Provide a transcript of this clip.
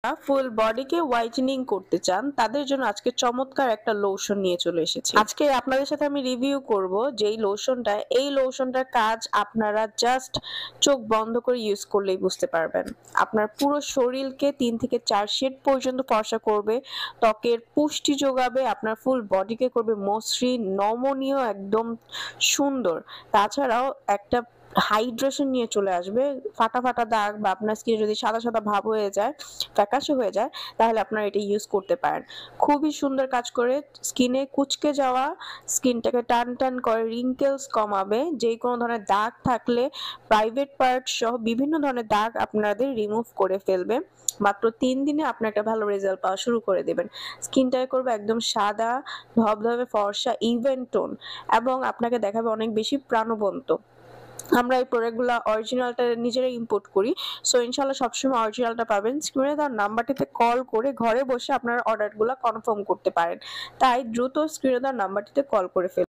ফুল বডিকে whitening করতে চান তাদের জন্য আজকে চমৎকার একটা লোশন নিয়ে চলে এসেছি। আজকে আপনাদের সাথে আমি রিভিউ করব যেই লোশনটা, এই লোশনটার কাজ আপনারা জাস্ট চোখ বন্ধ করে ইউজ করলেই বুঝতে পারবেন। আপনার পুরো শরীরকে 3 থেকে 4 শেড পর্যন্ত ফর্সা করবে, ত্বকের পুষ্টি যোগাবে, আপনার ফুল বডিকে করবে মসৃণ নমনীয় একদম সুন্দর। তাছাড়াও একটা হাইড্রেশন নিয়ে চলে আসবে। ফাটা ফাটা দাগ বা আপনার স্কিনে যদি সাদা সাদা ভাব হয়ে যায়, ফ্যাকাশে হয়ে যায়, তাহলে আপনারা এটা ইউজ করতে পারেন। খুবই সুন্দর কাজ করে, স্কিনে কুচকে যাওয়া স্কিনটাকে টান টান করে, রিঙ্কেলস কমাবে, যে কোনো ধরনের দাগ থাকলে প্রাইভেট পার্ট সহ বিভিন্ন ধরনের দাগ আপনাদের রিমুভ করে ফেলবে। মাত্র 3 দিনে আপনি একটা ভালো রেজাল্ট পাওয়া শুরু করে দেবেন। স্কিনটাকে করবে একদম সাদা ধবধবে ফর্সা ইভেন টোন, এবং আপনাকে দেখাবে অনেক বেশি প্রাণবন্ত। আমরা এই প্রোডাক্টগুলো অরিজিনালটা নিজেরাই ইম্পোর্ট করি, সো ইনশাল্লাহ সবসময় অরিজিনালটা পাবেন। স্ক্রিনে দেওয়া নাম্বারটিতে কল করে ঘরে বসে আপনারা অর্ডারগুলো কনফার্ম করতে পারেন, তাই দ্রুত স্ক্রিনে দেওয়া নাম্বারটিতে কল করে ফেলুন।